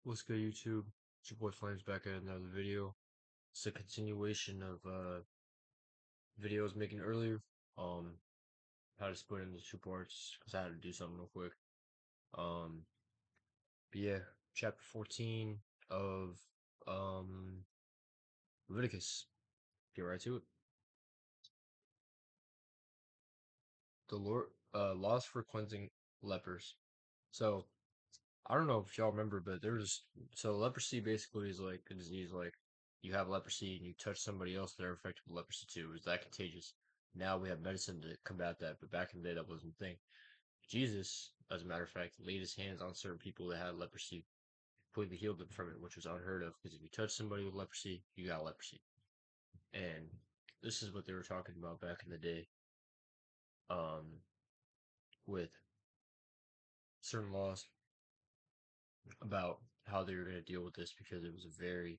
What's good, YouTube? It's your boy Flames back at another video. It's a continuation of videos making earlier. Um, How to split into two parts because I had to do something real quick. Um, but yeah, chapter 14 of um Leviticus. Get right to it. The Lord laws for cleansing lepers. So I don't know if y'all remember, but leprosy basically is like a disease. Like you have leprosy and you touch somebody else, they're affected with leprosy too. Is that contagious? Now we have medicine to combat that, but back in the day that wasn't a thing. Jesus, as a matter of fact, laid his hands on certain people that had leprosy, completely healed them from it, which was unheard of. Because if you touch somebody with leprosy, you got leprosy. And this is what they were talking about back in the day, um, with certain laws about how they were going to deal with this because it was a very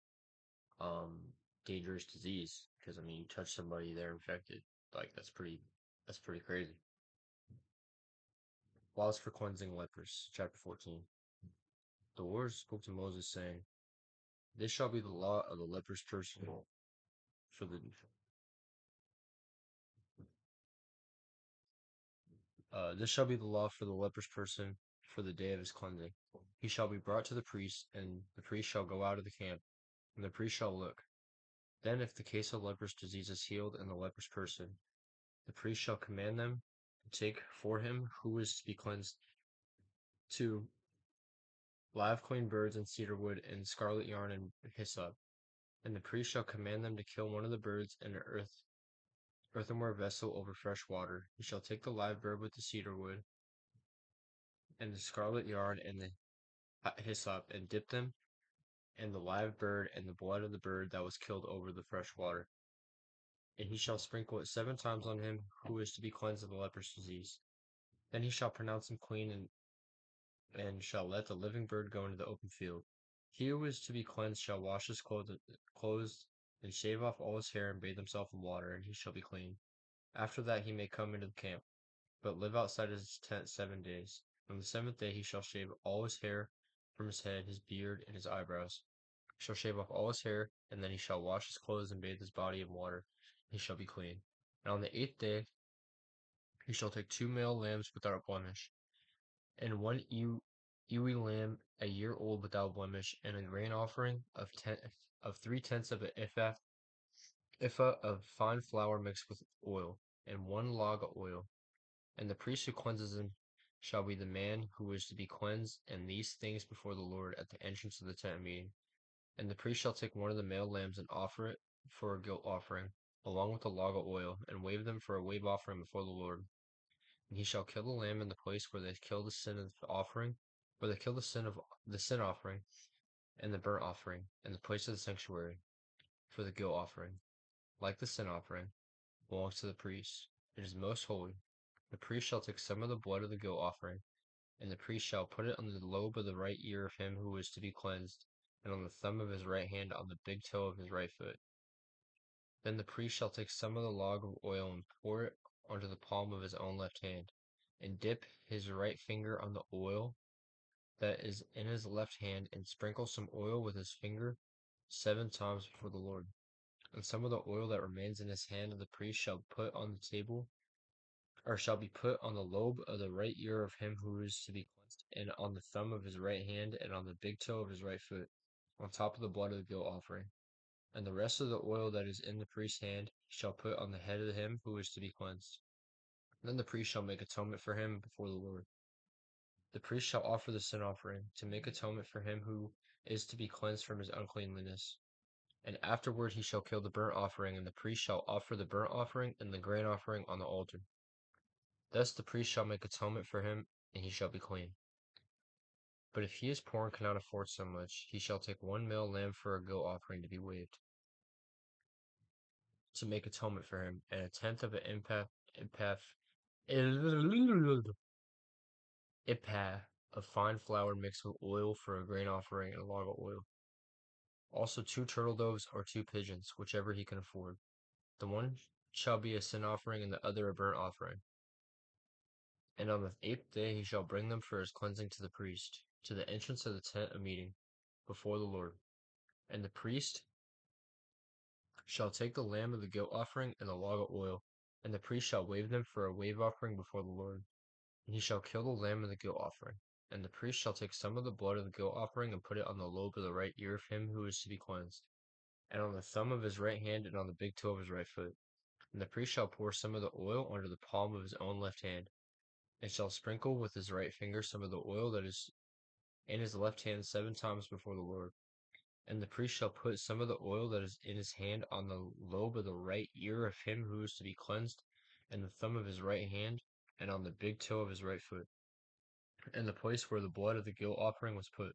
um dangerous disease because I mean you touch somebody they're infected, like that's pretty crazy. Laws for cleansing lepers, chapter 14. The Lord spoke to Moses saying, this shall be the law of the leprous person for the this shall be the law for the leprous person for the day of his cleansing. He shall be brought to the priest, and the priest shall go out of the camp, and the priest shall look. Then if the case of leprous disease is healed in the leprous person, the priest shall command them to take for him who is to be cleansed 2 live clean birds and cedar wood and scarlet yarn and hyssop. And the priest shall command them to kill one of the birds in an earthenware vessel over fresh water. He shall take the live bird with the cedar wood and the scarlet yarn and the hyssop and dip them and the live bird and the blood of the bird that was killed over the fresh water. And he shall sprinkle it 7 times on him who is to be cleansed of the leprous disease. Then he shall pronounce him clean and shall let the living bird go into the open field. He who is to be cleansed shall wash his clothes and shave off all his hair and bathe himself in water, and he shall be clean. After that he may come into the camp, but live outside his tent 7 days. On the 7th day he shall shave all his hair from his head, his beard, and his eyebrows. He shall shave off all his hair, and then he shall wash his clothes and bathe his body in water. He shall be clean. And on the 8th day he shall take 2 male lambs without blemish, and one ewe lamb a year old without blemish, and a grain offering of 3/10 of an ephah of fine flour mixed with oil, and 1 log of oil. And the priest who cleanses him shall be the man who is to be cleansed, and these things before the Lord at the entrance of the tent meeting. And the priest shall take one of the male lambs and offer it for a guilt offering, along with a log of oil, and wave them for a wave offering before the Lord. And he shall kill the lamb in the place where they kill the sin of the offering, where they kill the sin offering and the burnt offering, in the place of the sanctuary, for the guilt offering, like the sin offering, belongs to the priest. It is most holy. The priest shall take some of the blood of the guilt offering, and the priest shall put it on the lobe of the right ear of him who is to be cleansed, and on the thumb of his right hand on the big toe of his right foot. Then the priest shall take some of the log of oil and pour it onto the palm of his own left hand, and dip his right finger on the oil that is in his left hand, and sprinkle some oil with his finger 7 times before the Lord. And some of the oil that remains in his hand the priest shall put on the table, or shall be put on the lobe of the right ear of him who is to be cleansed, and on the thumb of his right hand, and on the big toe of his right foot, on top of the blood of the guilt offering. And the rest of the oil that is in the priest's hand he shall put on the head of him who is to be cleansed. Then the priest shall make atonement for him before the Lord. The priest shall offer the sin offering, to make atonement for him who is to be cleansed from his uncleanness. And afterward he shall kill the burnt offering, and the priest shall offer the burnt offering and the grain offering on the altar. Thus the priest shall make atonement for him, and he shall be clean. But if he is poor and cannot afford so much, he shall take 1 male lamb for a guilt offering to be waved, to make atonement for him, and 1/10 of an ephah of fine flour mixed with oil for a grain offering and a log of oil. Also 2 turtle doves or 2 pigeons, whichever he can afford. The one shall be a sin offering, and the other a burnt offering. And on the 8th day he shall bring them for his cleansing to the priest, to the entrance of the tent of meeting. before the Lord. And the priest shall take the lamb of the guilt offering and the log of oil, and the priest shall wave them for a wave offering before the Lord. And he shall kill the lamb of the guilt offering. And the priest shall take some of the blood of the guilt offering and put it on the lobe of the right ear of him who is to be cleansed, and on the thumb of his right hand, and on the big toe of his right foot. And the priest shall pour some of the oil under the palm of his own left hand, and shall sprinkle with his right finger some of the oil that is in his left hand 7 times before the Lord. And the priest shall put some of the oil that is in his hand on the lobe of the right ear of him who is to be cleansed, and the thumb of his right hand, and on the big toe of his right foot, and the place where the blood of the guilt offering was put.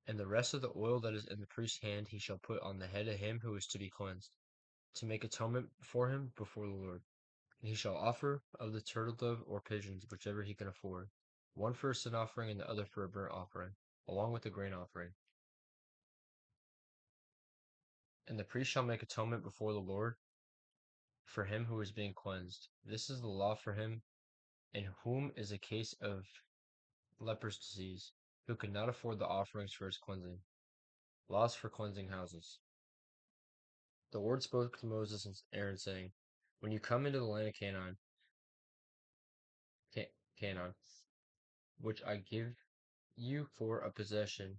And the rest of the oil that is in the priest's hand he shall put on the head of him who is to be cleansed, to make atonement for him before the Lord. And he shall offer of the turtle dove or pigeons, whichever he can afford, one for a sin offering and the other for a burnt offering, along with the grain offering. And the priest shall make atonement before the Lord for him who is being cleansed. This is the law for him in whom is a case of leprous disease, who could not afford the offerings for his cleansing. Laws for cleansing houses. The Lord spoke to Moses and Aaron, saying, when you come into the land of Canaan, which I give you for a possession,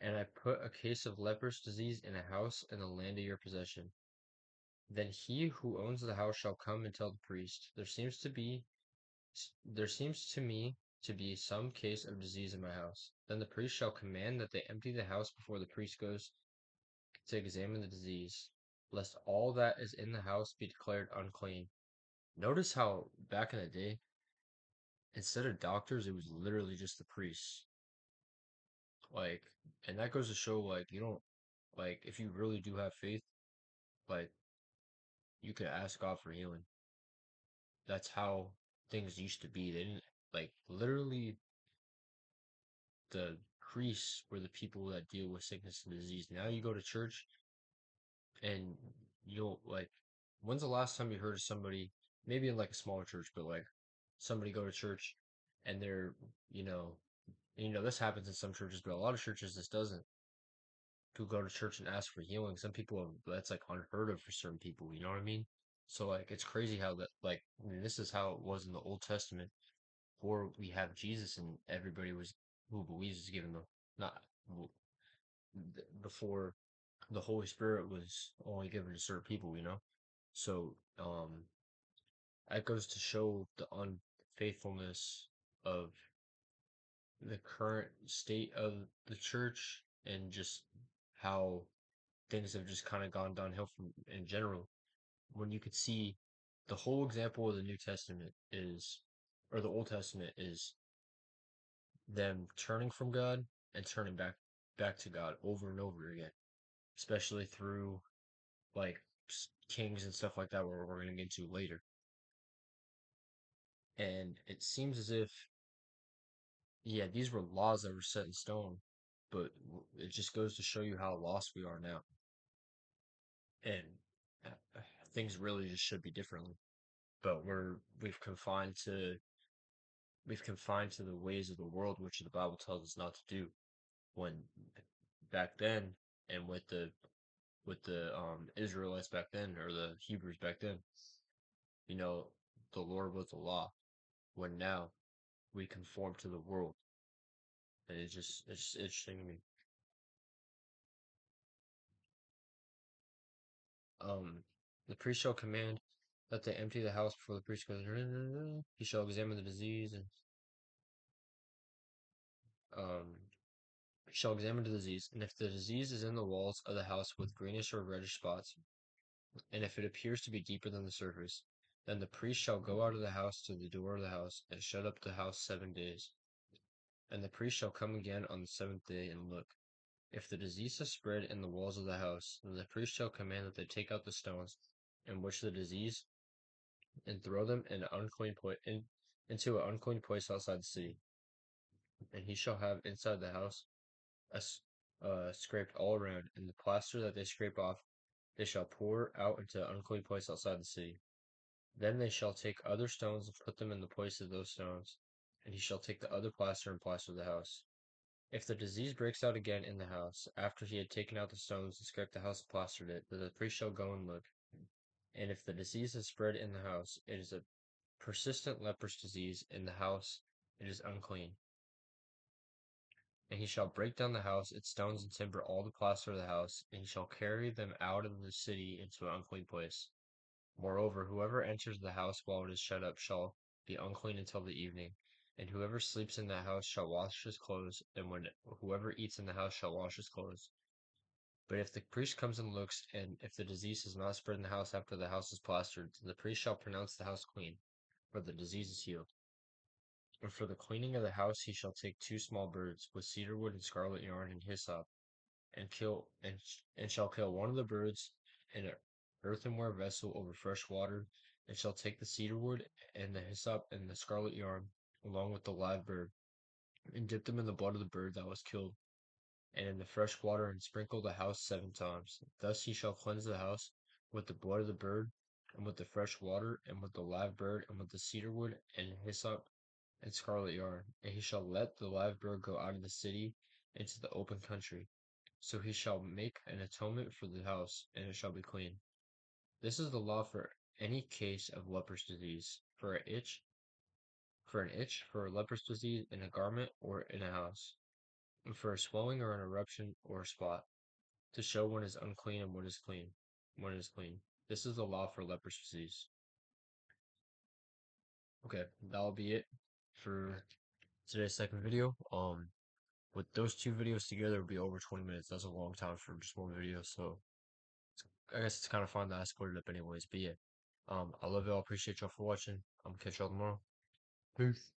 and I put a case of leprous disease in a house in the land of your possession, then he who owns the house shall come and tell the priest, there seems to me to be some case of disease in my house. Then the priest shall command that they empty the house before the priest goes to examine the disease, lest all that is in the house be declared unclean. Notice how back in the day, instead of doctors, it was literally just the priests. Like, and that goes to show, like, you don't, like, if you really do have faith, like, you could ask God for healing. That's how things used to be. They didn't, like, literally, the priests were the people that deal with sickness and disease. Now you go to church and you'll, like, when's the last time you heard of somebody, maybe in, like, a smaller church, but, like, somebody go to church and they're, you know, this happens in some churches, but a lot of churches this doesn't. Who go to church and ask for healing. Some people, that's like unheard of for certain people. You know what I mean? So like, it's crazy how that, like, I mean, this is how it was in the Old Testament. Before we have Jesus, and everybody was who believes is given the not before the Holy Spirit was only given to certain people. So that goes to show the unfaithfulness of the current state of the church, and just how things have just kind of gone downhill from in general. When you could see the whole example of the New Testament is, or the Old Testament is, them turning from God and turning back to God over and over again, especially through like kings and stuff like that, where we're going to get into later. And it seems as if, yeah, these were laws that were set in stone, but it just goes to show you how lost we are now, and things really just should be differently. But we've confined to the ways of the world, which the Bible tells us not to do. When back then, and with the Israelites back then, or the Hebrews back then, you know, the Lord was the law. When now we conform to the world, and it's just interesting to me. The priest shall command that they empty the house before the priest goes. He shall examine the disease, and um shall examine the disease, and if the disease is in the walls of the house with greenish or reddish spots, and if it appears to be deeper than the surface, then the priest shall go out of the house to the door of the house, and shut up the house 7 days. And the priest shall come again on the seventh day and look. If the disease has spread in the walls of the house, then the priest shall command that they take out the stones in which the disease, and throw them into an unclean place outside the city. And he shall have inside the house scraped all around, and the plaster that they scrape off they shall pour out into an unclean place outside the city. Then they shall take other stones and put them in the place of those stones, and he shall take the other plaster and plaster the house. If the disease breaks out again in the house, after he had taken out the stones and scraped the house and plastered it, then the priest shall go and look. And if the disease has spread in the house, it is a persistent leprous disease in the house, it is unclean. And he shall break down the house, its stones and timber, all the plaster of the house, and he shall carry them out of the city into an unclean place. Moreover, whoever enters the house while it is shut up shall be unclean until the evening, and whoever sleeps in that house shall wash his clothes, and whoever eats in the house shall wash his clothes. But if the priest comes and looks, and if the disease has not spread in the house after the house is plastered, then the priest shall pronounce the house clean, for the disease is healed. And for the cleaning of the house he shall take two small birds, with cedar wood and scarlet yarn and hyssop, and shall kill one of the birds in an earthenware vessel over fresh water, and shall take the cedar wood and the hyssop and the scarlet yarn, along with the live bird, and dip them in the blood of the bird that was killed, and in the fresh water, and sprinkle the house 7 times. Thus he shall cleanse the house with the blood of the bird, and with the fresh water, and with the live bird, and with the cedar wood, and hyssop, and scarlet yarn. And he shall let the live bird go out of the city into the open country. So he shall make an atonement for the house, and it shall be clean. This is the law for any case of leprous disease, for a leprous disease in a garment or in a house, and for a swelling or an eruption or a spot, to show when is unclean and what is clean. When is clean. This is the law for leprous disease. Okay, that'll be it for today's second video. With those two videos together, it'll be over 20 minutes. That's a long time for just one video, so I guess it's kind of fun that I split it up anyways. But yeah, I love y'all. Appreciate y'all for watching. I'm gonna catch y'all tomorrow. Peace.